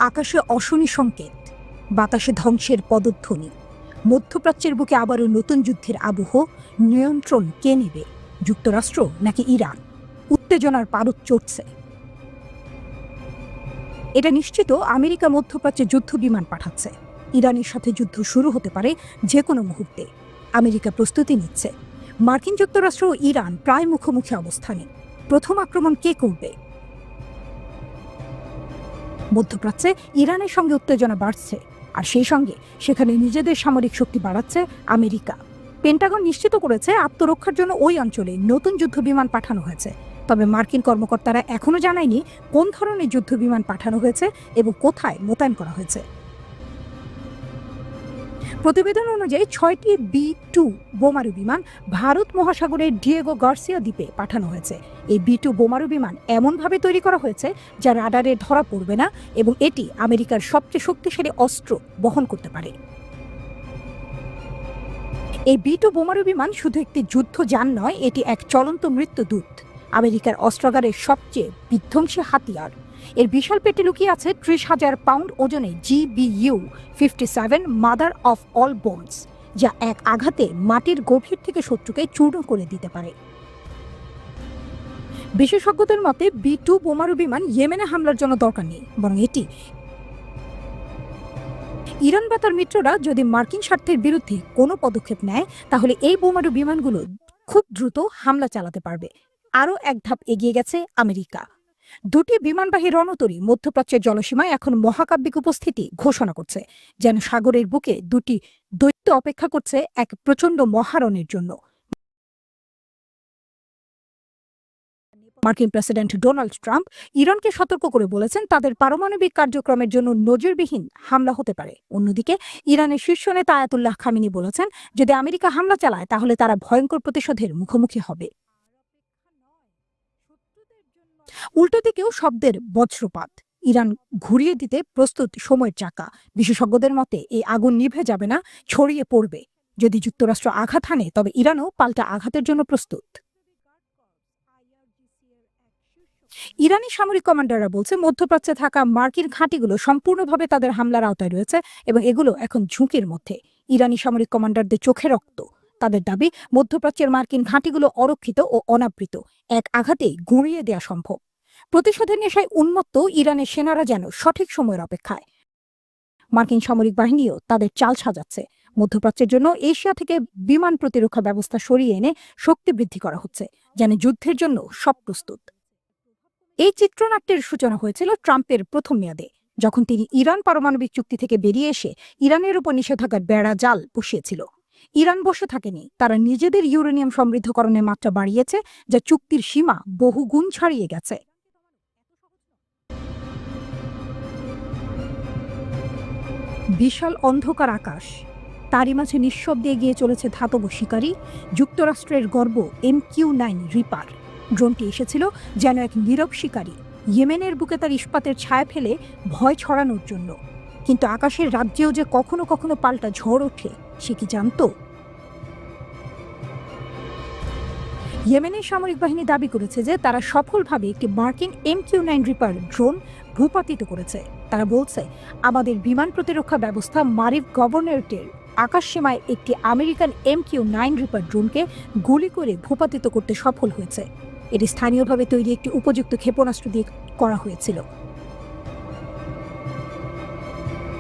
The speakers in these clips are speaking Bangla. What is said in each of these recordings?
আকাশে অশনি সংকেত, বাতাসে ধ্বংসের পদধ্বনি। মধ্যপ্রাচ্যের বুকে আবারও নতুন যুদ্ধের আবহ। নিয়ন্ত্রণ কে নেবে, যুক্তরাষ্ট্র নাকি ইরান? উত্তেজনার পারদ চড়ছে। এটা নিশ্চিত আমেরিকা মধ্যপ্রাচ্যে যুদ্ধ বিমান পাঠাচ্ছে। ইরানের সাথে যুদ্ধ শুরু হতে পারে যে কোনো মুহূর্তে। আমেরিকা প্রস্তুতি নিচ্ছে। মার্কিন যুক্তরাষ্ট্র ও ইরান প্রায় মুখোমুখি অবস্থানে। প্রথম আক্রমণ কে করবে? মধ্যপ্রাচ্যে ইরানের সঙ্গে উত্তেজনা বাড়ছে, আর সেই সঙ্গে সেখানে নিজেদের সামরিক শক্তি বাড়াচ্ছে আমেরিকা। পেন্টাগন নিশ্চিত করেছে আত্মরক্ষার জন্য ওই অঞ্চলে নতুন যুদ্ধ বিমান পাঠানো হয়েছে। তবে মার্কিন কর্মকর্তারা এখনো জানায়নি কোন ধরনের যুদ্ধ বিমান পাঠানো হয়েছে এবং কোথায় মোতায়েন করা হয়েছে। প্রতিবেদন অনুযায়ী 6টি B-2 বোমারু বিমান ভারত মহাসাগরের ডিয়েগো গার্সিয়া দ্বীপে পাঠানো হয়েছে। এই B-2 বোমারু বিমান এমনভাবে তৈরি করা হয়েছে যা রাডারে ধরা পড়বে না এবং এটি আমেরিকার সবচেয়ে শক্তিশালী অস্ত্র বহন করতে পারে। এই B-2 বোমারু বিমান শুধু একটি যুদ্ধযান নয়, এটি এক চলন্ত মৃত্যুদূত, আমেরিকার অস্ত্রাগারের সবচেয়ে বিধ্বংসী হাতিয়ার। এর বিশাল পেটে লুকিয়ে আছে 30,000 পাউন্ড ওজনের GBU-57 mother of all bombs, যা এক আঘাতে মাটির গভীর থেকে শত্রুকে চূর্ণ করে দিতে পারে। বিশেষজ্ঞদের মতে B-2 বোমারু বিমান ইয়েমেনে হামলার জন্য দরকার নেই, বরং এটি ইরান বা তার মিত্ররা যদি মার্কিন স্বার্থের বিরুদ্ধে কোনো পদক্ষেপ নেয়, তাহলে এই বোমারু বিমানগুলো খুব দ্রুত হামলা চালাতে পারবে। আরও এক ধাপ এগিয়ে গেছে আমেরিকা। দুটি বিমানবাহী রণতরী মধ্যপ্রাচ্যের জলসীমায় এখন মহাকাব্যিক উপস্থিতি ঘোষণা করছে, যেন সাগরের বুকে দুটি দৈত্য অপেক্ষা করছে এক প্রচণ্ড মহারণের জন্য। মার্কিন প্রেসিডেন্ট ডোনাল্ড ট্রাম্প ইরানকে সতর্ক করে বলেছেন তাদের পারমাণবিক কার্যক্রমের জন্য নজিরবিহীন হামলা হতে পারে। অন্যদিকে ইরানের শীর্ষ নেতা আয়াতুল্লাহ খামেনি বলেছেন, যদি আমেরিকা হামলা চালায় তাহলে তারা ভয়ঙ্কর প্রতিশোধের মুখোমুখি হবে। উল্টো দিকেও শব্দের বজ্রপাত। ইরান ঘুরিয়ে দিতে প্রস্তুত সময়ের চাকা। বিশেষজ্ঞদের মতে এই আগুন নিভে যাবে না, ছড়িয়ে পড়বে। যদি যুক্তরাষ্ট্র আঘাত হানে, তবে ইরানও পাল্টা আঘাতের জন্য প্রস্তুত। ইরানি সামরিক কমান্ডাররা বলছে মধ্যপ্রাচ্যে থাকা মার্কিন ঘাঁটিগুলো সম্পূর্ণভাবে তাদের হামলার আওতায় রয়েছে এবং এগুলো এখন ঝুঁকির মধ্যে। ইরানি সামরিক কমান্ডারদের চোখে রক্ত। তাদের দাবি, মধ্যপ্রাচ্যের মার্কিন ঘাঁটিগুলো অরক্ষিত ও অনাবৃত, এক আঘাতেই গুঁড়িয়ে দেওয়া সম্ভব। প্রতিশোধের নেশায় উন্মত্ত ইরানের সেনারা যেন সঠিক সময়ের অপেক্ষায়। মার্কিন সামরিক বাহিনীও তাদের চাল সাজাচ্ছে। মধ্যপ্রাচ্যের জন্য এশিয়া থেকে বিমান প্রতিরক্ষা ব্যবস্থা সরিয়ে এনে শক্তি বৃদ্ধি করা হচ্ছে, যেন যুদ্ধের জন্য সব প্রস্তুত। এই চিত্রনাট্যের সূচনা হয়েছিল ট্রাম্পের প্রথম মেয়াদে, যখন তিনি ইরান পারমাণবিক চুক্তি থেকে বেরিয়ে এসে ইরানের উপর নিষেধাজ্ঞার বেড়া জাল বসিয়েছিল। ইরান বসে থাকেনি, তারা নিজেদের ইউরেনিয়াম সমৃদ্ধকরণের মাত্রা বাড়িয়েছে, যা চুক্তির সীমা বহুগুণ ছাড়িয়ে গেছে। বিশাল অন্ধকার আকাশ, তারই মাঝে নিঃশব্দে এগিয়ে চলেছে ধাতব শিকারী, যুক্তরাষ্ট্রের গর্ব MQ-9 রিপার। ড্রোনটি এসেছিল যেন এক নীরব শিকারী, ইয়েমেনের বুকে তার ইস্পাতের ছায়া ফেলে ভয় ছড়ানোর জন্য। কিন্তু আকাশের রাজ্যেও যে কখনো কখনো পাল্টা ঝড় ওঠে, সে কি জানত? ইয়েমেনের সামরিক বাহিনী দাবি করেছে যে তারা সফলভাবে একটি মার্কিন MQ-9 রিপার ড্রোন ভূপাতিত করেছে। তারা বলছে, আমাদের বিমান প্রতিরক্ষা ব্যবস্থা মারিফ গভর্নরেটের আকাশসীমায় একটি আমেরিকান MQ-9 রিপার ড্রোনকে গুলি করে ভূপাতিত করতে সফল হয়েছে। এটি স্থানীয়ভাবে তৈরি একটি উপযুক্ত ক্ষেপণাস্ত্র দিয়ে করা হয়েছিল।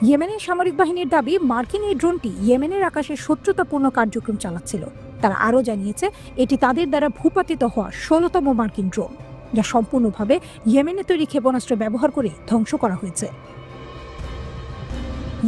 ইয়েমেনের সামরিক বাহিনীর দাবি, মার্কিন এই ড্রোনটি ইয়েমেনের আকাশে শত্রুতাপূর্ণ কার্যক্রম চালাচ্ছিল। তারা আরও জানিয়েছে এটি তাদের দ্বারা ভূপাতিত হওয়া 16তম মার্কিন ড্রোন, যা সম্পূর্ণভাবে ইয়েমেনে তৈরি ক্ষেপণাস্ত্র ব্যবহার করে ধ্বংস করা হয়েছে।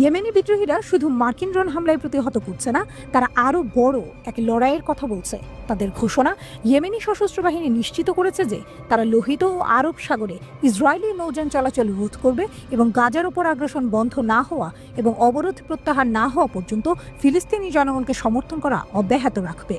ইয়েমেনি বিদ্রোহীরা শুধু মার্কিন ড্রোন হামলায় প্রতিহত করছে না, তারা আরও বড় এক লড়াইয়ের কথা বলছে। তাদের ঘোষণা, ইয়েমেনি সশস্ত্র বাহিনী নিশ্চিত করেছে যে তারা লোহিত ও আরব সাগরে ইসরায়েলি নৌযান চলাচল রোধ করবে এবং গাজার উপর আগ্রাসন বন্ধ না হওয়া এবং অবরোধ প্রত্যাহার না হওয়া পর্যন্ত ফিলিস্তিনি জনগণকে সমর্থন করা অব্যাহত রাখবে।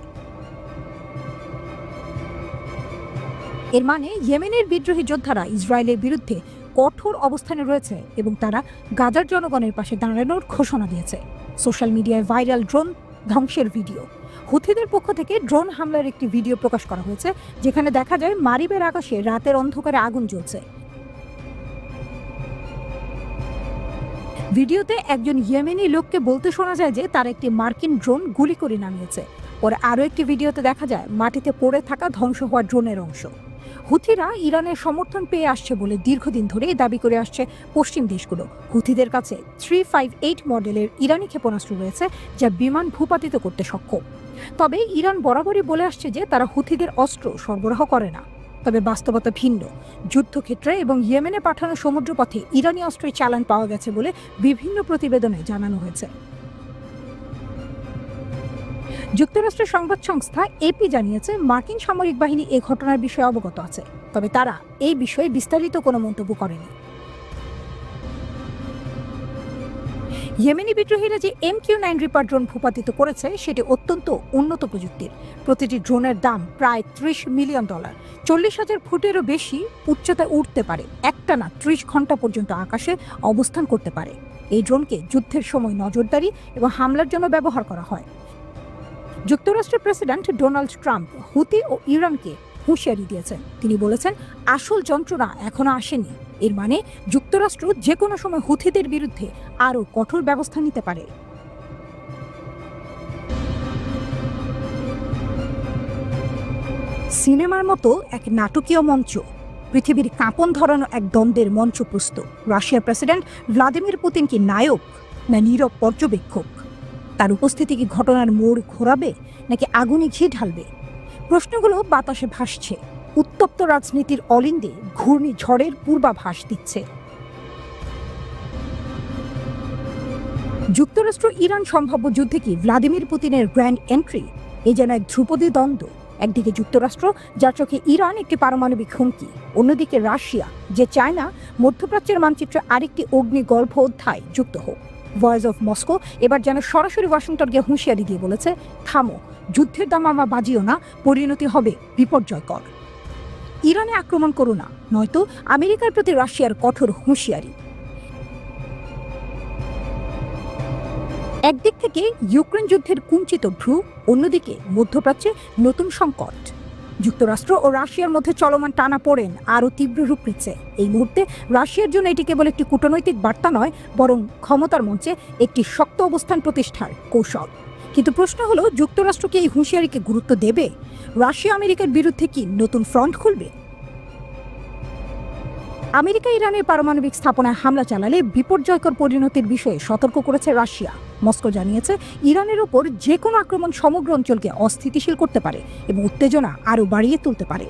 এর মানে ইয়েমেনের বিদ্রোহী যোদ্ধারা ইসরায়েলের বিরুদ্ধে কঠোর অবস্থানে রয়েছে এবং তারা গাজার জনগণের পাশে দাঁড়ানোর ঘোষণা দিয়েছে। সোশ্যাল মিডিয়ায় ভাইরাল ড্রোন ধ্বংসের ভিডিও। হুথিদের পক্ষ থেকে ড্রোন হামলার একটি ভিডিও প্রকাশ করা হয়েছে, যেখানে দেখা যায় মারিবের আকাশে রাতের অন্ধকারে আগুন জ্বলছে। ভিডিওতে একজন ইয়েমেনি লোককে বলতে শোনা যায় যে তার একটি মার্কিন ড্রোন গুলি করে নামিয়েছে। পরে আরও একটি ভিডিওতে দেখা যায় মাটিতে পড়ে থাকা ধ্বংস হওয়া ড্রোনের অংশ। হুথিরা ইরানের সমর্থন পেয়ে আসছে বলে দীর্ঘদিন ধরেই দাবি করে আসছে পশ্চিম দেশগুলো। হুথিদের কাছে 358 মডেলের ইরানি ক্ষেপণাস্ত্র রয়েছে যা বিমান ভূপাতিত করতে সক্ষম। তবে ইরান বরাবরই বলে আসছে যে তারা হুথিদের অস্ত্র সরবরাহ করে না। তবে বাস্তবতা ভিন্ন। যুদ্ধক্ষেত্রে এবং ইয়েমেনে পাঠানো সমুদ্রপথে ইরানি অস্ত্রের চালান পাওয়া গেছে বলে বিভিন্ন প্রতিবেদনে জানানো হয়েছে। যুক্তরাষ্ট্রের সংবাদ সংস্থা এপি জানিয়েছে মার্কিন সামরিক বাহিনী এই ঘটনার বিষয়ে অবগত আছে, তবে তারা এই বিষয়ে বিস্তারিত কোনো মন্তব্য করেনি। ইয়েমেনি বিদ্রোহীরা যে MQ-9 রিপার ড্রোন ভূপাতিত করেছে সেটি অত্যন্ত উন্নত প্রযুক্তির। প্রতিটি ড্রোনের দাম প্রায় $30 মিলিয়ন। 40,000 ফুটেরও বেশি উচ্চতায় উঠতে পারে, একটানা 30 ঘন্টা পর্যন্ত আকাশে অবস্থান করতে পারে। এই ড্রোনকে যুদ্ধের সময় নজরদারি এবং হামলার জন্য ব্যবহার করা হয়। যুক্তরাষ্ট্রের প্রেসিডেন্ট ডোনাল্ড ট্রাম্প হুতি ও ইরানকে হুঁশিয়ারি দিয়েছেন। তিনি বলেছেন, আসল যন্ত্রণা এখনো আসেনি। এর মানে যুক্তরাষ্ট্র যে কোনো সময় হুথিদের বিরুদ্ধে আরও কঠোর ব্যবস্থা নিতে পারে। সিনেমার মতো এক নাটকীয় মঞ্চ, পৃথিবীর কাঁপন ধরানো এক দ্বন্দ্বের মঞ্চ প্রস্তুত। রাশিয়ার প্রেসিডেন্ট ভ্লাদিমির পুতিন কি নায়ক না নীরব পর্যবেক্ষক? তার উপস্থিতি কি ঘটনার মোড় ঘোরাবে নাকি আগুনে ঘি ঢালবে? প্রশ্নগুলো বাতাসে ভাসছে, উত্তপ্ত রাজনীতির অলিন্দে ঘূর্ণিঝড়ের পূর্বাভাস দিচ্ছে। যুক্তরাষ্ট্র ইরান সম্ভাব্য যুদ্ধে কি ভ্লাদিমির পুতিনের গ্র্যান্ড এন্ট্রি? এ যেন এক ধ্রুপদী দ্বন্দ্ব। একদিকে যুক্তরাষ্ট্র, যার চোখে ইরান একটি পারমাণবিক হুমকি, অন্যদিকে রাশিয়া, যে চায় না মধ্যপ্রাচ্যের মানচিত্রে আরেকটি অগ্নিগর্ভ অধ্যায় যুক্ত হোক। ভয়েস অফ মস্কো এবার যেন সরাসরি ওয়াশিংটনকে হুঁশিয়ারি দিয়ে বলেছে, থামো, যুদ্ধের দামামা বাজিও না, পরিণতি হবে বিপর্যয়কর। ইরানে আক্রমণ করো না, নয়তো আমেরিকার প্রতি রাশিয়ার কঠোর হুঁশিয়ারি। একদিক থেকে ইউক্রেন যুদ্ধের কুঞ্চিত ভ্রু, অন্যদিকে মধ্যপ্রাচ্যে নতুন সংকট। যুক্তরাষ্ট্র ও রাশিয়ার মধ্যে চলমান টানাপোড়েন আরও তীব্র রূপ নিচ্ছে। এই মুহূর্তে রাশিয়ার জন্য এটি কেবল একটি কূটনৈতিক বার্তা নয়, বরং ক্ষমতার মঞ্চে একটি শক্ত অবস্থান প্রতিষ্ঠার কৌশল। কিন্তু প্রশ্ন হলো, যুক্তরাষ্ট্র কি এই হুঁশিয়ারিকে গুরুত্ব দেবে? রাশিয়া আমেরিকার বিরুদ্ধে কি নতুন ফ্রন্ট খুলবে? আমেরিকা ইরানের পারমাণবিক স্থাপনায় হামলা চালালে বিপর্যয়কর পরিণতির বিষয়ে সতর্ক করেছে রাশিয়া। মস্কো জানিয়েছে, ইরানের ওপর যে কোনো আক্রমণ সমগ্র অঞ্চলকে অস্থিতিশীল করতে পারে এবং উত্তেজনা আরও বাড়িয়ে তুলতে পারে।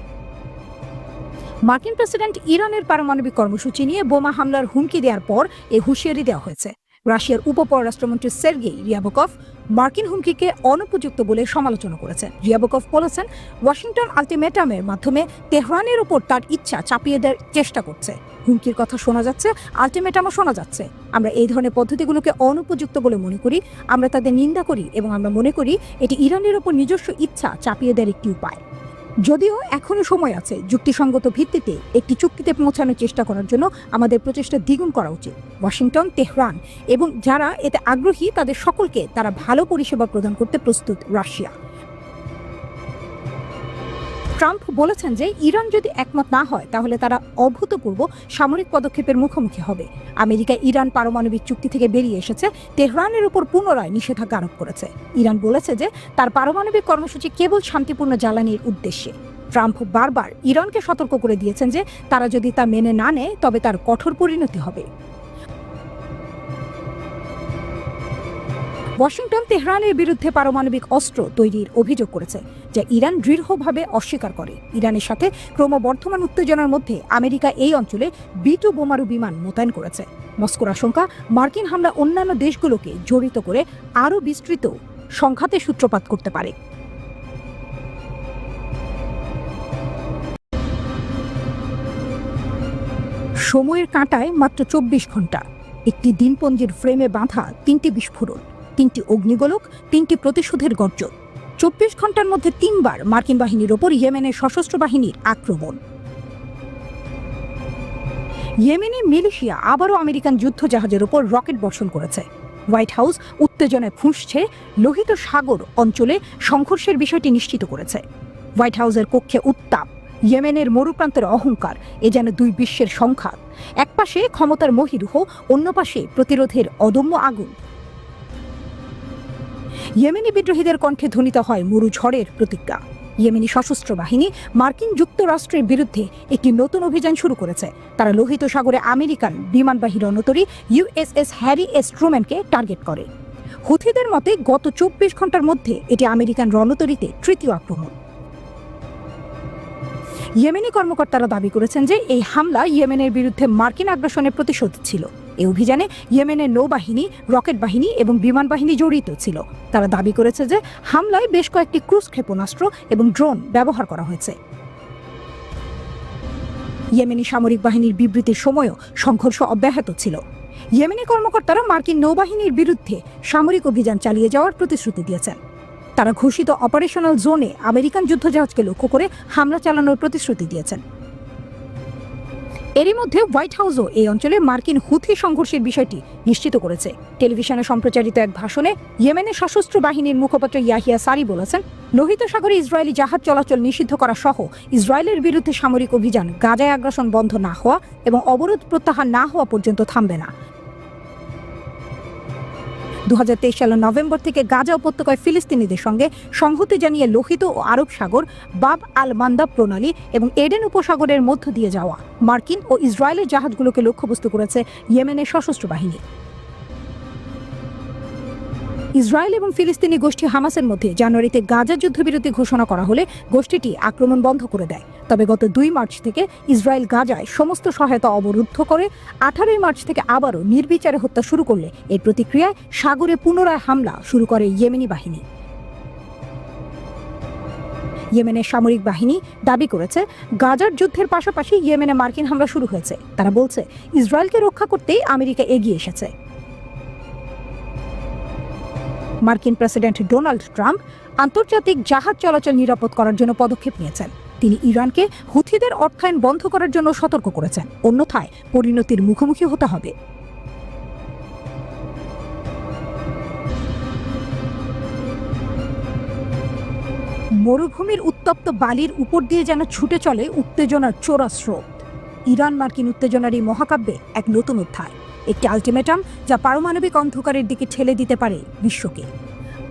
মার্কিন প্রেসিডেন্ট ইরানের পারমাণবিক কর্মসূচি নিয়ে বোমা হামলার হুমকি দেওয়ার পর এই হুঁশিয়ারি দেওয়া হয়েছে। রাশিয়ার উপপররাষ্ট্রমন্ত্রী সের্গেই রিয়াবকভ মার্কিন হুমকিকে অনুপযুক্ত বলে সমালোচনা করেছেন। রিয়াবকভ বলেছেন, ওয়াশিংটন আলটিমেটামের মাধ্যমে তেহরানের উপর তার ইচ্ছা চাপিয়ে দেওয়ার চেষ্টা করছে। হুমকির কথা শোনা যাচ্ছে, আলটিমেটামও শোনা যাচ্ছে। আমরা এই ধরনের পদ্ধতিগুলোকে অনুপযুক্ত বলে মনে করি, আমরা তাদের নিন্দা করি এবং আমরা মনে করি এটি ইরানের উপর নিজস্ব ইচ্ছা চাপিয়ে দেওয়ার একটি উপায়। যদিও এখনো সময় আছে, যুক্তিসঙ্গত ভিত্তিতে একটি চুক্তিতে পৌঁছানোর চেষ্টা করার জন্য আমাদের প্রচেষ্টা দ্বিগুণ করা উচিত। ওয়াশিংটন, তেহরান এবং যারা এতে আগ্রহী তাদের সকলকে তারা ভালো পরিষেবা প্রদান করতে প্রস্তুত রাশিয়া। ট্রাম্প বলেছেন যে ইরান যদি একমত না হয় তাহলে তারা অভূতপূর্ব সামরিক পদক্ষেপের মুখোমুখি হবে। আমেরিকা ইরান পারমাণবিক চুক্তি থেকে বেরিয়ে এসেছে, তেহরানের উপর পুনরায় নিষেধাজ্ঞা আরোপ করেছে। ইরান বলেছে যে তার পারমাণবিক কর্মসূচি কেবল শান্তিপূর্ণ জ্বালানির উদ্দেশ্যে। ট্রাম্প বারবার ইরানকে সতর্ক করে দিয়েছেন যে তারা যদি তা মেনে না নেয় তবে তার কঠোর পরিণতি হবে। ওয়াশিংটন তেহরানের বিরুদ্ধে পারমাণবিক অস্ত্র তৈরির অভিযোগ করেছে, যা ইরান দৃঢ়ভাবে অস্বীকার করে। ইরানের সাথে ক্রমবর্ধমান উত্তেজনার মধ্যে আমেরিকা এই অঞ্চলে B-2 বোমারু বিমান মোতায়েন করেছে। মস্কোর আশঙ্কা, মার্কিন হামলা অন্যান্য দেশগুলোকে জড়িত করে আরও বিস্তৃত সংঘাতের সূত্রপাত করতে পারে। সময়ের কাঁটায় মাত্র 24 ঘন্টা, একটি দিনপঞ্জির ফ্রেমে বাঁধা 3টি বিস্ফোরণ, 3টি অগ্নিগোলক, 3টি প্রতিশোধের গর্জন। 24 ঘন্টার মধ্যে 3বার মার্কিন বাহিনীর ওপর ইয়েমেনের সশস্ত্র বাহিনীর আক্রমণ। ইয়েমেনি মিলিশিয়া আবারও আমেরিকান যুদ্ধজাহাজের ওপর রকেট বর্ষণ করেছে। হোয়াইট হাউস উত্তেজনায় ফুঁসছে, লোহিত সাগর অঞ্চলে সংঘর্ষের বিষয়টি নিশ্চিত করেছে। হোয়াইট হাউসের কক্ষে উত্তাপ, ইয়েমেনের মরুপ্রান্তের অহংকার এ যেন দুই বিশ্বের সংঘাত। একপাশে ক্ষমতার মহীরুহ, অন্য পাশে প্রতিরোধের অদম্য আগুন। ইয়েমেনি বিদ্রোহীদের কণ্ঠে ধ্বনিত হয় মরু ঝড়ের প্রতিজ্ঞা। ইয়েমেনি সশস্ত্র বাহিনী মার্কিন যুক্তরাষ্ট্রের বিরুদ্ধে একটি নতুন অভিযান শুরু করেছে। তারা লোহিত সাগরে আমেরিকান বিমানবাহী রণতরী USS হ্যারি এস ট্রুম্যানকে টার্গেট করে। হুথিদের মতে গত 24 ঘন্টার মধ্যে এটি আমেরিকান রণতরীতে তৃতীয় আক্রমণ। ইয়েমেনি কর্মকর্তারা দাবি করেছেন যে এই হামলা ইয়েমেনের বিরুদ্ধে মার্কিন আগ্রাসনের প্রতিশোধ ছিল। এই অভিযানে ইয়েমেনের নৌবাহিনী, রকেট বাহিনী এবং বিমান বাহিনী জড়িত ছিল। তারা দাবি করেছে যে হামলায় বেশ কয়েকটি ক্রুজ ক্ষেপণাস্ত্র এবং ড্রোন ব্যবহার করা হয়েছে। ইয়েমেনি সামরিক বাহিনীর বিবৃতির সময়ও সংঘর্ষ অব্যাহত ছিল। ইয়েমেনি কর্মকর্তারা মার্কিন নৌবাহিনীর বিরুদ্ধে সামরিক অভিযান চালিয়ে যাওয়ার প্রতিশ্রুতি দিয়েছেন। তারা ঘোষিত অপারেশনাল জোনে আমেরিকান যুদ্ধজাহাজকে লক্ষ্য করে হামলা চালানোর প্রতিশ্রুতি দিয়েছেন। এরই মধ্যে হোয়াইট হাউসও এই অঞ্চলে মার্কিন হুথি সংঘর্ষের বিষয়টি নিশ্চিত করেছে। টেলিভিশনে সম্প্রচারিত এক ভাষণে ইয়েমেনের সশস্ত্র বাহিনীর মুখপাত্র ইয়াহিয়া সারি বলেছেন, লোহিত সাগরে ইসরায়েলি জাহাজ চলাচল নিষিদ্ধ করা সহ ইসরায়েলের বিরুদ্ধে সামরিক অভিযান গাজায় আগ্রাসন বন্ধ না হওয়া এবং অবরোধ প্রত্যাহার না হওয়া পর্যন্ত থামবে না। 2023 সালের নভেম্বর থেকে গাজা উপত্যকায় ফিলিস্তিনিদের সঙ্গে সংহতি জানিয়ে লোহিত ও আরব সাগর, বাব আল মান্দাব প্রণালী এবং এডেন উপসাগরের মধ্য দিয়ে যাওয়া মার্কিন ও ইসরায়েলের জাহাজগুলোকে লক্ষ্যবস্তু করেছে ইয়েমেনের সশস্ত্র বাহিনী। ইসরায়েল এবং ফিলিস্তিনি গোষ্ঠী হামাসের মধ্যে জানুয়ারিতে গাজা যুদ্ধবিরতি ঘোষণা করা হলে গোষ্ঠীটি আক্রমণ বন্ধ করে দেয়। তবে গত 2 মার্চ থেকে ইসরায়েল গাজায় সমস্ত সহায়তা অবরুদ্ধ করে 18 মার্চ থেকে আবারও নির্বিচারে হত্যা শুরু করলে এর প্রতিক্রিয়ায় সাগরে পুনরায় হামলা শুরু করে ইয়েমেনি বাহিনী। ইয়েমেনের সামরিক বাহিনী দাবি করেছে গাজার যুদ্ধের পাশাপাশি ইয়েমেনে মার্কিন হামলা শুরু হয়েছে। তারা বলছে ইসরায়েলকে রক্ষা করতেই আমেরিকা এগিয়ে এসেছে। মার্কিন প্রেসিডেন্ট ডোনাল্ড ট্রাম্প আন্তর্জাতিক জাহাজ চলাচল নিরাপদ করার জন্য পদক্ষেপ নিয়েছেন। তিনি ইরানকে হুথিদের অর্থায়ন বন্ধ করার জন্য সতর্ক করেছেন, অন্যথায় পরিণতির মুখোমুখি হতে হবে। মরুভূমির উত্তপ্ত বালির উপর দিয়ে যেন ছুটে চলে উত্তেজনার চোরা স্রোত। ইরান মার্কিন উত্তেজনার এই মহাকাব্যে এক নতুন অধ্যায়, একটি আলটিমেটাম যা পারমাণবিক অন্ধকারের দিকে ঠেলে দিতে পারে বিশ্বকে।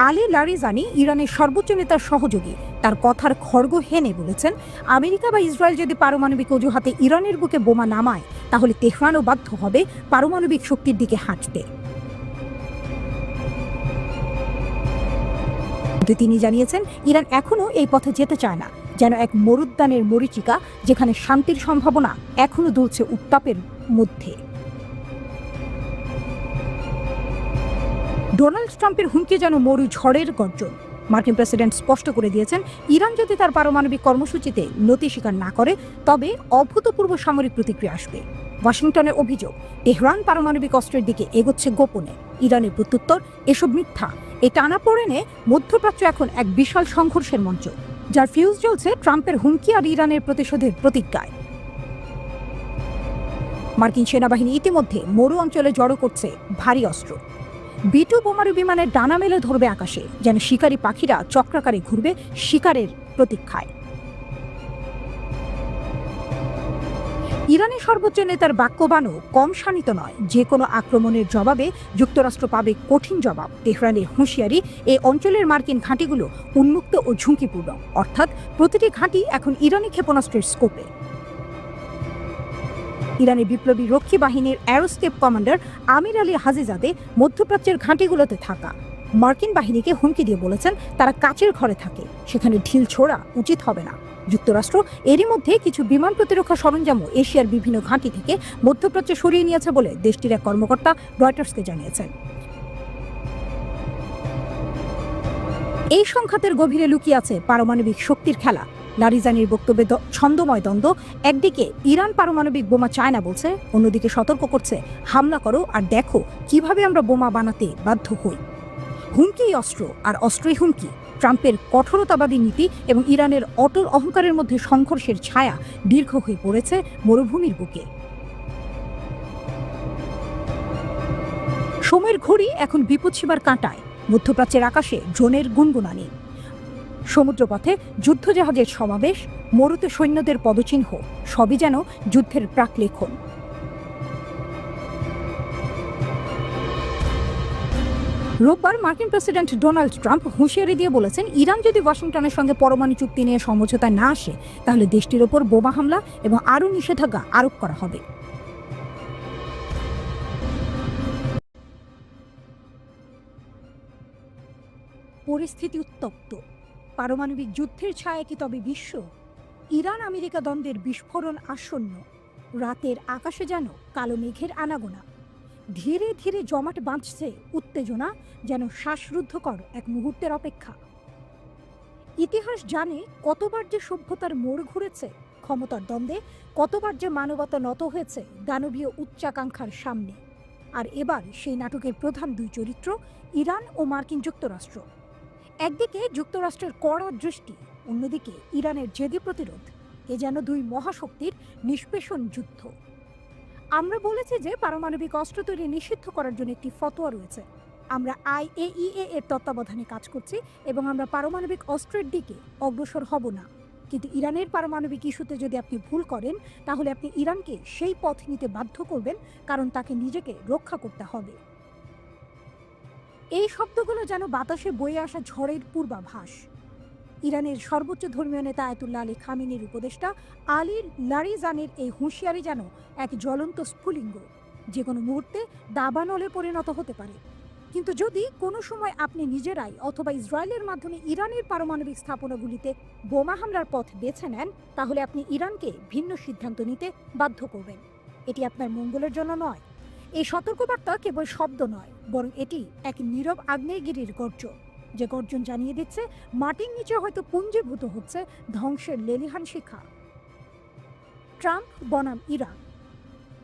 আলী লারিজানি, ইরানের সর্বোচ্চ নেতার সহযোগী, তার কথার খড়গ হেনে বলেছেন, আমেরিকা বা ইসরায়েল যদি পারমাণবিক অজুহাতে ইরানের বুকে বোমা নামায় তাহলে তেহরানও বাধ্য হবে পারমাণবিক শক্তির দিকে হাঁটতে। কিন্তু তিনি জানিয়েছেন ইরান এখনও এই পথে যেতে চায় না, যেন এক মরুদ্যানের মরীচিকা যেখানে শান্তির সম্ভাবনা এখনো দুলছে উত্তাপের মধ্যে। ডোনাল্ড ট্রাম্পের হুমকি যেন মরু ঝড়ের গর্জন। মার্কিন প্রেসিডেন্ট স্পষ্ট করে দিয়েছেন, ইরান যদি তার পারমাণবিক কর্মসূচিতে নতি স্বীকার না করে তবে অভূতপূর্ব সামরিক প্রতিক্রিয়া আসবে। ওয়াশিংটনের অভিযোগ, তেহরান পারমাণবিক অস্ত্রের দিকে এগোচ্ছে গোপনে। ইরানের প্রত্যুত্তর, এসব মিথ্যা। এই টানাপোড়েনে মধ্যপ্রাচ্য এখন এক বিশাল সংঘর্ষের মঞ্চ, যার ফিউজ জ্বলছে ট্রাম্পের হুমকি আর ইরানের প্রতিশোধের প্রতিজ্ঞায়। মার্কিন সেনাবাহিনী ইতিমধ্যে মরু অঞ্চলে জড়ো করছে ভারী অস্ত্র। B-2 বোমারু বিমানের ডানা মেলে ধরবে আকাশে, যেন শিকারী পাখিরা চক্রাকারে ঘুরবে শিকারের প্রতীক্ষায়। ইরানের সর্বোচ্চ নেতার বাক্যবাণও কম শানিত নয়, যে কোনো আক্রমণের জবাবে যুক্তরাষ্ট্র পাবে কঠিন জবাব। তেহরানের হুঁশিয়ারি, এই অঞ্চলের মার্কিন ঘাঁটিগুলো উন্মুক্ত ও ঝুঁকিপূর্ণ, অর্থাৎ প্রতিটি ঘাঁটি এখন ইরানি ক্ষেপণাস্ত্রের স্কোপে। ইরানের বিপ্লবী রক্ষী বাহিনীর অ্যারোস্কেপ কমান্ডার আমির আলী হাজিজাদে মধ্যপ্রাচ্যের ঘাঁটিগুলোতে থাকা মার্কিন বাহিনীকে হুমকি দিয়ে বলেছেন, তারা কাচের ঘরে থাকে, সেখানে ঢিল ছোড়া উচিত হবে না। যুক্তরাষ্ট্র এরই মধ্যে কিছু বিমান প্রতিরক্ষা সরঞ্জামও এশিয়ার বিভিন্ন ঘাঁটি থেকে মধ্যপ্রাচ্যে সরিয়ে নিয়েছে বলে দেশটির এক কর্মকর্তা রয়টার্সকে জানিয়েছেন। এই সংঘাতের গভীরে লুকিয়ে আছে পারমাণবিক শক্তির খেলা। লারিজানির বক্তব্যে ছন্দময় দ্বন্দ্ব, একদিকে ইরান পারমাণবিক বোমা চায় না বলছে, অন্যদিকে সতর্ক করছে, হামলা করো আর দেখো কিভাবে আমরা বোমা বানাতে বাধ্য হই। হুমকি অস্ত্র আর অস্ত্রই হুমকি। ট্রাম্পের কঠোরতাবাদী নীতি এবং ইরানের অটল অহংকারের মধ্যে সংঘর্ষের ছায়া দীর্ঘ হয়ে পড়েছে মরুভূমির বুকে। সময়ের ঘড়ি এখন বিপদসীমার কাঁটায়। মধ্যপ্রাচ্যের আকাশে ড্রোনের গুনগুনানি। সমুদ্রপথে যুদ্ধজাহাজের সমাবেশ, মরুতে সৈন্যদের পদচিহ্ন সবই যেন যুদ্ধের প্রাকলেখন। রোববার মার্কিন প্রেসিডেন্ট ডোনাল্ড ট্রাম্প হুঁশিয়ারি দিয়ে বলেছেন, ইরান যদি ওয়াশিংটনের সঙ্গে পরমাণু চুক্তি নিয়ে সমঝোতায় না আসে তাহলে দেশটির ওপর বোমা হামলা এবং আরও নিষেধাজ্ঞা আরোপ করা হবে। পরিস্থিতি উত্তপ্ত। পারমাণবিক যুদ্ধের ছায়া কি তবে বিশ্ব? ইরান আমেরিকা দ্বন্দ্বের বিস্ফোরণ আসন্ন। রাতের আকাশে যেন কালো মেঘের আনাগোনা। ধীরে ধীরে জমাট বাঁধছে উত্তেজনা, যেন শ্বাসরুদ্ধকর এক মুহূর্তের অপেক্ষা। ইতিহাস জানে কতবার যে সভ্যতার মোড় ঘুরেছে ক্ষমতার দ্বন্দ্বে, কতবার যে মানবতা নত হয়েছে দানবীয় উচ্চাকাঙ্ক্ষার সামনে। আর এবার সেই নাটকের প্রধান দুই চরিত্র ইরান ও মার্কিন যুক্তরাষ্ট্র। একদিকে যুক্তরাষ্ট্রের কড়া দৃষ্টি, অন্যদিকে ইরানের জেদি প্রতিরোধ। এ যেন দুই মহাশক্তির নিষ্পেষণ যুদ্ধ। আমরা বলেছি যে পারমাণবিক অস্ত্র তৈরি নিষিদ্ধ করার জন্য একটি ফতোয়া রয়েছে। আমরা IAEA এর তত্ত্বাবধানে কাজ করছি এবং আমরা পারমাণবিক অস্ত্রের দিকে অগ্রসর হব না। কিন্তু ইরানের পারমাণবিক ইস্যুতে যদি আপনি ভুল করেন তাহলে আপনি ইরানকে সেই পথ নিতে বাধ্য করবেন, কারণ তাকে নিজেকে রক্ষা করতে হবে। এই শব্দগুলো যেন বাতাসে বয়ে আসা ঝড়ের পূর্বাভাস। ইরানের সর্বোচ্চ ধর্মীয় নেতা আয়াতুল্লাহ আলী খামেনির উপদেষ্টা আলী লারিজানের এই হুঁশিয়ারি যেন এক জ্বলন্ত স্ফুলিঙ্গ, যে কোনো মুহূর্তে দাবানলে পরিণত হতে পারে। কিন্তু যদি কোনো সময় আপনি নিজেরাই অথবা ইসরায়েলের মাধ্যমে ইরানের পারমাণবিক স্থাপনাগুলিতে বোমা হামলার পথ বেছে নেন, তাহলে আপনি ইরানকে ভিন্ন সিদ্ধান্ত নিতে বাধ্য করবেন। এটি আপনার মঙ্গলের জন্য নয়। এই সতর্কবার্তা কেবল শব্দ নয়, বরং এটি এক নীরব আগ্নেয়গিরির গর্জন, যে গর্জন জানিয়ে দিচ্ছে মাটির নিচে হয়তো পুঞ্জীভূত হচ্ছে ধ্বংসের লেলিহান শিখা। ট্রাম্প বনাম ইরান,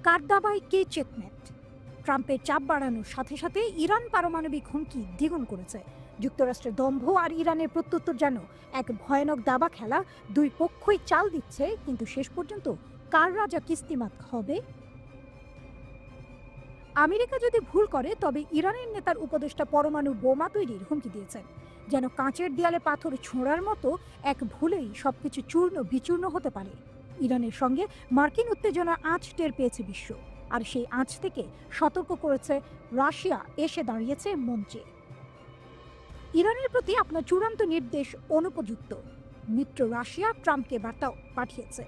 কার দাবায় কে চেকমেট? ট্রাম্পের চাপ বাড়ানোর সাথে সাথে ইরান পারমাণবিক হুমকি দ্বিগুণ করেছে। যুক্তরাষ্ট্রের দম্ভ আর ইরানের প্রত্যুত্তর যেন এক ভয়ানক দাবা খেলা। দুই পক্ষই চাল দিচ্ছে, কিন্তু শেষ পর্যন্ত কার রাজা কিস্তিমাত হবে? আমেরিকা যদি ভুল করে তবে ইরানের নেতার উপদেষ্টা পরমাণু বোমা তৈরির হুমকি দিয়েছেন। যেন কাঁচের দেয়ালে পাথর ছোঁড়ার মতো এক ভুলেই সবকিছু চূর্ণ বিচূর্ণ হতে পারে। ইরানের সঙ্গে মার্কিন উত্তেজনার আঁচ টের পেয়েছে বিশ্ব, আর সেই আঁচ থেকে সতর্ক করেছে রাশিয়া, এসে দাঁড়িয়েছে মঞ্চে। ইরানের প্রতি আপনার চূড়ান্ত নির্দেশ অনুপযুক্ত। মিত্র রাশিয়া ট্রাম্পকে বার্তা পাঠিয়েছে।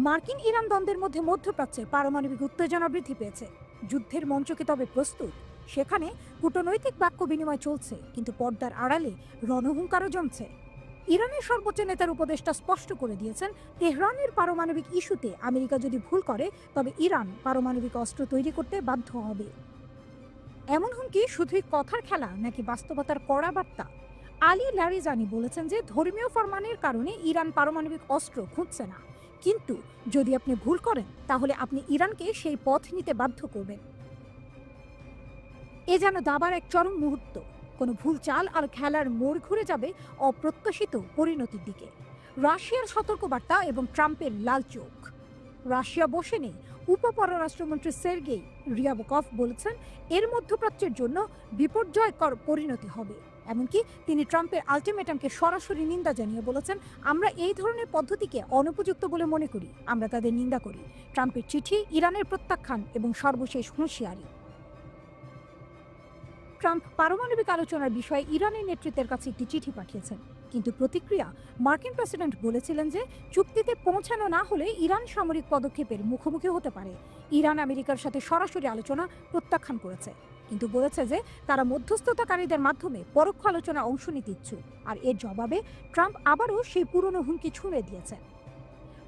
মার্কিন ইরান দ্বন্দ্বের মধ্যে মধ্যপ্রাচ্যে পারমাণবিক উত্তেজনা বৃদ্ধি পেয়েছে। যুদ্ধের মঞ্চ কি তবে প্রস্তুত? সেখানে কূটনৈতিক বাক্য বিনিময় চলছে, কিন্তু পর্দার আড়ালে রণহুঙ্কারও জমছে। ইরানের সর্বোচ্চ নেতার উপদেষ্টা স্পষ্ট করে দিয়েছেন, তেহরানের পারমাণবিক ইস্যুতে আমেরিকা যদি ভুল করে তবে ইরান পারমাণবিক অস্ত্র তৈরি করতে বাধ্য হবে। এমন হুমকি শুধুই কথার খেলা নাকি বাস্তবতার কড়া বার্তা? আলী লারিজানি বলেছেন যে ধর্মীয় ফরমানের কারণে ইরান পারমাণবিক অস্ত্র খুঁজছে না, কিন্তু যদি আপনি ভুল করেন তাহলে আপনি ইরানকে সেই পথ নিতে বাধ্য করবেন। এ যেন দাবার এক চরম মুহূর্ত। কোনো ভুল চাল আর খেলার মোড় ঘুরে যাবে অপ্রত্যাশিত পরিণতির দিকে। রাশিয়ার সতর্কবার্তা এবং ট্রাম্পের লাল চোখ। রাশিয়া বসে নেই। উপপররাষ্ট্রমন্ত্রী সের্গেই রিয়াবকভ বলেছেন, এর মধ্যপ্রাচ্যের জন্য বিপর্যয়কর পরিণতি হবে। এমনকি তিনি ট্রাম্পের আলটিমেটামকে সরাসরি নিন্দা জানিয়ে বলেছেন, আমরা এই ধরনের পদ্ধতিকে অনুপযুক্ত বলে মনে করি, আমরা তাদের নিন্দা করি। ট্রাম্পের চিঠি, ইরানের প্রত্যাখ্যান এবং সর্বশেষ হুঁশিয়ারি। ট্রাম্প পারমাণবিক আলোচনার বিষয়ে ইরানের নেতৃত্বের কাছে একটি চিঠি পাঠিয়েছেন, কিন্তু প্রতিক্রিয়া মার্কিন প্রেসিডেন্ট বলেছিলেন যে চুক্তিতে পৌঁছানো না হলে ইরান সামরিক পদক্ষেপের মুখোমুখি হতে পারে। ইরান আমেরিকার সাথে সরাসরি আলোচনা প্রত্যাখ্যান করেছে, কিন্তু বলেছে যে তারা মধ্যস্থতাকারীদের মাধ্যমে পরোক্ষ আলোচনায় অংশ নিতে ইচ্ছুক। আর এর জবাবে ট্রাম্প আবারও সেই পুরনো হুমকি ছুঁড়ে দিয়েছেন।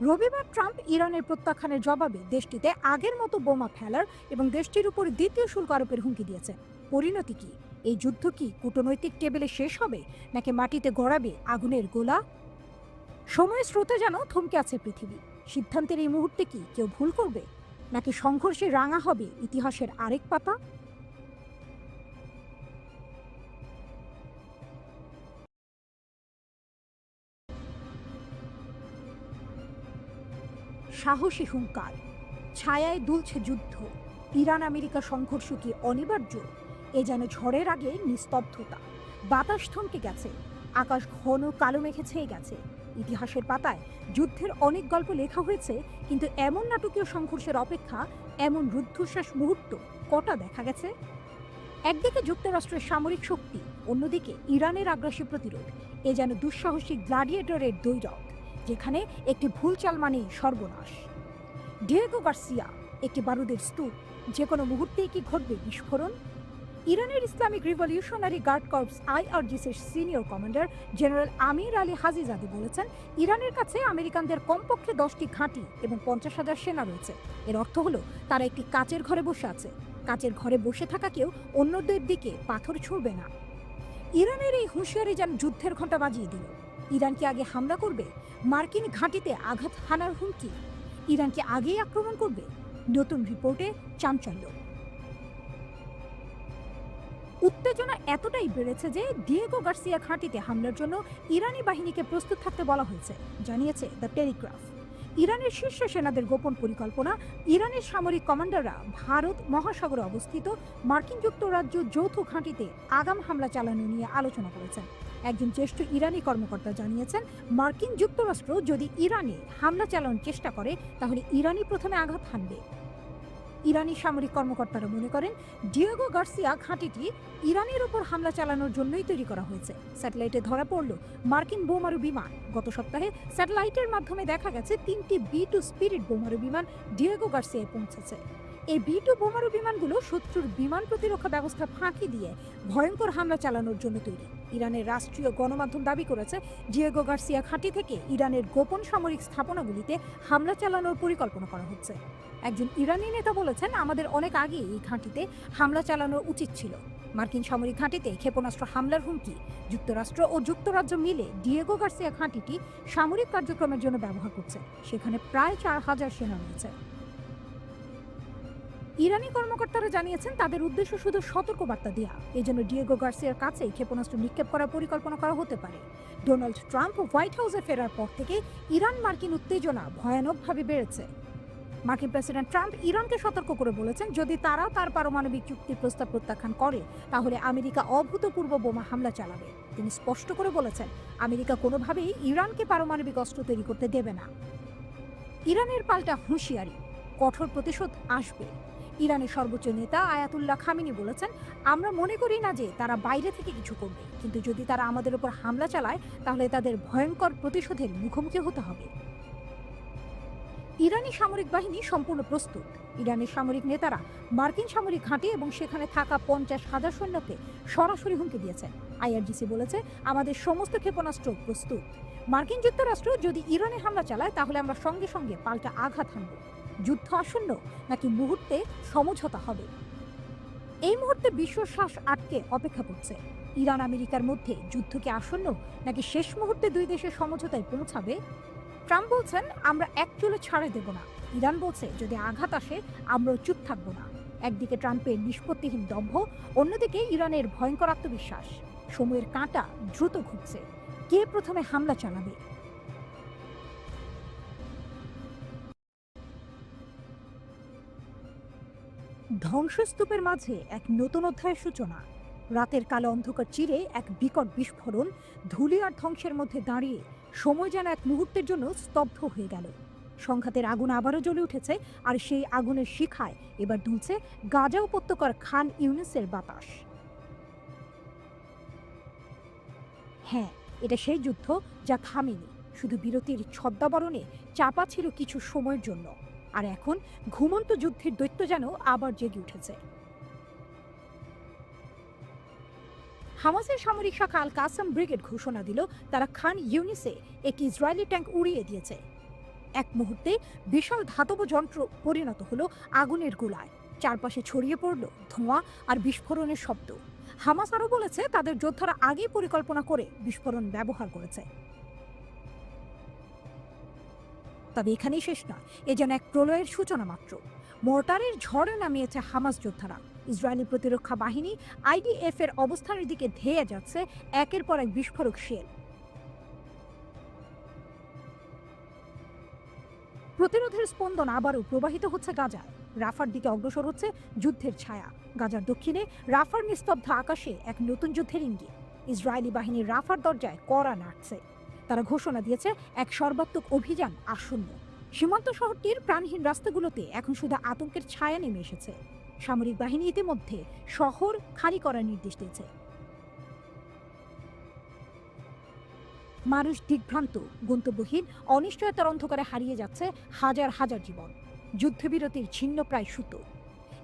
রবিবার ট্রাম্প ইরানের প্রত্যাখ্যানের জবাবে দেশটিতে আগের মতো বোমা ফেলার এবং দেশটির উপর দ্বিতীয় শুল্ক আরোপের হুমকি দিয়েছে। পরিণতি কি? এই যুদ্ধ কি কূটনৈতিক টেবিলে শেষ হবে, নাকি মাটিতে গড়াবে আগুনের গোলা? সময়ের স্রোতে যেন থমকে আছে পৃথিবী। সিদ্ধান্তের এই মুহূর্তে কি কেউ ভুল করবে, নাকি সংঘর্ষে রাঙা হবে ইতিহাসের আরেক পাতা? সাহসী হুঙ্কার, ছায়ায় দুলছে যুদ্ধ। ইরান আমেরিকা সংঘর্ষ কি অনিবার্য? এ যেন ঝড়ের আগে নিস্তব্ধতা। বাতাস থমকে গেছে, আকাশ ঘন কালো মেঘে ছেয়ে গেছে। ইতিহাসের পাতায় যুদ্ধের অনেক গল্প লেখা হয়েছে, কিন্তু এমন নাটকীয় সংঘর্ষের অপেক্ষা এমন রুদ্ধশ্বাস মুহূর্ত কটা দেখা গেছে? একদিকে যুক্তরাষ্ট্রের সামরিক শক্তি, অন্যদিকে ইরানের আগ্রাসী প্রতিরোধ। এ যেন দুঃসাহসিক গ্লাডিয়েটরের দ্বৈরথ, যেখানে একটি ভুল চাল মানেই সর্বনাশ। ডিয়েগো গার্সিয়া একটি বারুদের স্তূপ, যে কোনো মুহূর্তেই কি ঘটবে বিস্ফোরণ? ইরানের ইসলামিক রিভলিউশনারি গার্ড কর্পস আইআরজিসির senior commander general Amir Ali Hajizadeh বলেছেন, ইরানের কাছে আমেরিকানদের কমপক্ষে 10টি ঘাঁটি এবং 50,000 সেনা রয়েছে। এর অর্থ হলো তারা একটি কাচের ঘরে বসে আছে। কাচের ঘরে বসে থাকা কেউ অন্যদের দিকে পাথর ছুঁড়বে না। ইরানের এই হুঁশিয়ারি যেন যুদ্ধের ঘণ্টা বাজিয়ে দিল। ইরান কি আগে হামলা করবে? মার্কিন ঘাঁটিতে আঘাত হানার হুমকি। ইরান কি আগেই আক্রমণ করবে? নতুন রিপোর্টে চাঞ্চল্য। উত্তেজনা এতটাই বেড়েছে যে ডিয়েগো গার্সিয়া ঘাঁটিতে হামলার জন্য ইরানি বাহিনীকে প্রস্তুত থাকতে বলা হয়েছে, জানিয়েছে দ্য টেলিগ্রাফ। ইরানের শীর্ষ সেনাদের গোপন পরিকল্পনা, ইরানের সামরিক কমান্ডাররা ভারত মহাসাগরে অবস্থিত মার্কিন যুক্তরাজ্য যৌথ ঘাঁটিতে আগাম হামলা চালানো নিয়ে আলোচনা করেছেন। একজন জ্যেষ্ঠ ইরানি কর্মকর্তা জানিয়েছেন, মার্কিন যুক্তরাষ্ট্র যদি ইরানে হামলা চালানোর চেষ্টা করে তাহলে ইরানই প্রথমে আঘাত হানবে। ইরানি সামরিক কর্মকর্তারা মনে করেন, ডিয়েগো গার্সিয়া ঘাঁটিটি ইরানের উপর হামলা চালানোর জন্যই তৈরি করা হয়েছে। স্যাটেলাইটে ধরা পড়ল মার্কিন বোমারু বিমান। গত সপ্তাহে স্যাটেলাইটের মাধ্যমে দেখা গেছে 3টি B-2 স্পিরিট বোমারু বিমান ডিয়েগো গার্সিয়ায় পৌঁছেছে। এই B-2 বোমারু বিমানগুলো শত্রুর বিমান প্রতিরক্ষা ব্যবস্থা ফাঁকি দিয়ে ভয়ঙ্কর হামলা চালানোর জন্য তৈরি। ইরানের রাষ্ট্রীয় গণমাধ্যম দাবি করেছে, ডিয়েগো গার্সিয়া ঘাঁটি থেকে ইরানের গোপন সামরিক স্থাপনাগুলিতে হামলা চালানোর পরিকল্পনা করা হচ্ছে। একজন ইরানি নেতা বলেছেন, আমাদের অনেক আগে এই ঘাঁটিতে হামলা চালানো উচিত ছিল। মার্কিন সামরিক ঘাঁটিতে ক্ষেপণাস্ত্র হামলার হুমকি। যুক্তরাষ্ট্র ও যুক্তরাজ্য মিলে ডিয়েগো গার্সিয়া ঘাঁটিটি সামরিক কার্যক্রমের জন্য ব্যবহার করছে। সেখানে প্রায় 4,000 সেনা রয়েছে। ইরানি কর্মকর্তারা জানিয়েছেন, তাদের উদ্দেশ্য শুধু সতর্কবার্তা দেওয়া। এজন্য ডিয়েগো গার্সিয়ার কাছেই ক্ষেপণাস্ত্র নিক্ষেপ করার পরিকল্পনা করা হতে পারে। ডোনাল্ড ট্রাম্প হোয়াইট হাউসে ফেরার পর থেকে ইরান মার্কিন উত্তেজনা ভয়ানকভাবে বেড়েছে। মার্কিন প্রেসিডেন্ট ট্রাম্প ইরানকে সতর্ক করে বলেছেন, যদি তারা তার পারমাণবিক চুক্তির প্রস্তাব প্রত্যাখ্যান করে তাহলে আমেরিকা অভূতপূর্ব বোমা হামলা চালাবে। তিনি স্পষ্ট করে বলেছেন, আমেরিকা কোনোভাবেই ইরানকে পারমাণবিক অস্ত্র তৈরি করতে দেবে না। ইরানের পাল্টা হুঁশিয়ারি, কঠোর প্রতিশোধ আসবে। ইরানের সর্বোচ্চ নেতা আয়াতুল্লাহ খামেনি বলেছেন, আমরা মনে করি না যে তারা বাইরে থেকে কিছু করবে, কিন্তু যদি তারা আমাদের উপর হামলা চালায় তাহলে তাদের ভয়ঙ্কর প্রতিশোধের মুখোমুখি হতে হবে। ইরানি সামরিক বাহিনী সম্পূর্ণ প্রস্তুত। ইরানের সামরিক নেতারা মার্কিন সামরিক ঘাঁটি এবং সেখানে থাকা 50,000 সৈন্যকে সরাসরি হুমকি দিয়েছেন। আইআরজিসি বলেছে, আমাদের সমস্ত ক্ষেপণাস্ত্র প্রস্তুত। মার্কিন যুক্তরাষ্ট্র যদি ইরানে হামলা চালায় তাহলে আমরা সঙ্গে সঙ্গে পাল্টা আঘাত হানব। যুদ্ধ আসন্ন নাকি মুহূর্তে সমঝোতা হবে? এই মুহূর্তে বিশ্ব শ্বাস আটকে অপেক্ষা করছে। ইরান আমেরিকার মধ্যে যুদ্ধ কি আসন্ন নাকি শেষ মুহূর্তে দুই দেশের সমঝোতায় পৌঁছাবে? ট্রাম্প বলছেন, আমরা এক চুলো ছাড়ে দেব না। ইরান বলছে, যদি আঘাত আসে আমরাও চুপ থাকবো না। একদিকে ট্রাম্পের নিষ্পত্তিহীন দম্ভ, অন্যদিকে ইরানের ভয়ঙ্কর আত্মবিশ্বাস। সময়ের কাঁটা দ্রুত ঘুরছে। কে প্রথমে হামলা চালাবে? ধ্বংসস্তূপের মাঝে এক নতুন অধ্যায়ের সূচনা। রাতের কালো অন্ধকার চিরে এক বিকট বিস্ফোরণ। ধূলি আর ধ্বংসের মধ্যে দাঁড়িয়ে সময় যেন এক মুহূর্তের জন্য স্তব্ধ হয়ে গেল। সংঘাতের আগুন আবারও জ্বলে উঠেছে, আর সেই আগুনের শিখায় এবার দুলছে গাজা উপত্যকার খান ইউনিসের বাতাস। হ্যাঁ, এটা সেই যুদ্ধ যা থামেনি, শুধু বিরতির ছদ্মাবরণে চাপা ছিল কিছু সময়ের জন্য। আর এখন ঘুমন্ত যুদ্ধের দৈত্য যেন আবার জেগে উঠেছে। হামাসের সামরিক শাখা আল কাসাম ব্রিগেড ঘোষণা দিল, তারা খান ইউনিসে একটি ইসরায়েলি ট্যাঙ্ক উড়িয়ে দিয়েছে। এক মুহূর্তে বিশাল ধাতব যন্ত্র পরিণত হলো আগুনের গোলায়। চারপাশে ছড়িয়ে পড়ল ধোঁয়া আর বিস্ফোরণের শব্দ। হামাস আরও বলেছে, তাদের যোদ্ধারা আগেই পরিকল্পনা করে বিস্ফোরণ ব্যবহার করেছে। তবে এখানেই শেষ নয়, এ যেন এক প্রলয়ের সূচনা মাত্র। মোর্টারের ঝড়ে নামিয়েছে হামাস যোদ্ধারা। ইসরায়েলি প্রতিরক্ষা বাহিনী IDF এর অবস্থানের দিকে ধেয়ে যাচ্ছে একের পর এক বিস্ফোরক শেল। প্রতিরোধের স্পন্দন আবারও প্রবাহিত হচ্ছে গাজায়। রাফার দিকে অগ্রসর হচ্ছে যুদ্ধের ছায়া। গাজার দক্ষিণে রাফার নিস্তব্ধ আকাশে এক নতুন যুদ্ধের ইঙ্গিত। ইসরায়েলি বাহিনী রাফার দরজায় কড়া নাড়ছে। তারা ঘোষণা দিয়েছে এক সর্বাত্মক অভিযান আসন্ন। সীমান্ত শহরটির প্রাণহীন রাস্তাগুলোতে এখন শুধু আতঙ্কের ছায়া নেমে এসেছে। সামরিক বাহিনী ইতিমধ্যে শহর খালি করার নির্দেশ দিয়েছে। মানুষ দিগ্ভ্রান্ত, গন্তব্যহীন, অনিশ্চয়তার অন্ধকারে হারিয়ে যাচ্ছে হাজার হাজার জীবন। যুদ্ধবিরতির ছিন্ন প্রায় সুতো।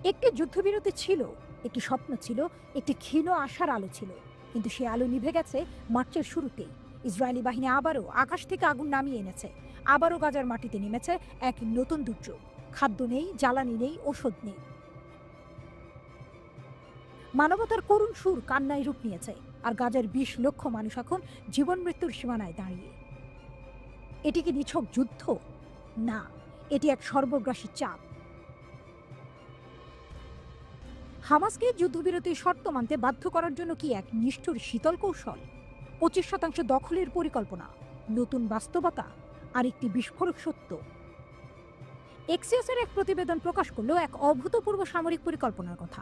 একটি যুদ্ধবিরতি ছিল, একটি স্বপ্ন ছিল, একটি ক্ষীণ আশার আলো ছিল, কিন্তু সে আলো নিভে গেছে মার্চের শুরুতেই। ইসরায়েলি বাহিনী আবারও আকাশ থেকে আগুন নামিয়ে এনেছে। আবারও গাজার মাটিতে নেমেছে এক নতুন দুর্যোগ। খাদ্য নেই, জ্বালানি নেই, ওষুধ নেই। মানবতার করুণ সুর কান্নায় রূপ নিয়েছে, আর গাজার ২০ লক্ষ মানুষ এখন জীবন মৃত্যুর সীমানায় দাঁড়িয়ে। এটি কি নিছক যুদ্ধ? না, এটি এক সর্বগ্রাসী চাপ। হামাসকে যুদ্ধবিরতির শর্ত মানতে বাধ্য করার জন্য কি এক নিষ্ঠুর শীতল কৌশল? ২৫% দখলের পরিকল্পনা, নতুন বাস্তবতা, আর একটি বিস্ফোরক সত্য। এক্সিওসের এক প্রতিবেদন প্রকাশ করলো এক অভূতপূর্ব সামরিক পরিকল্পনার কথা।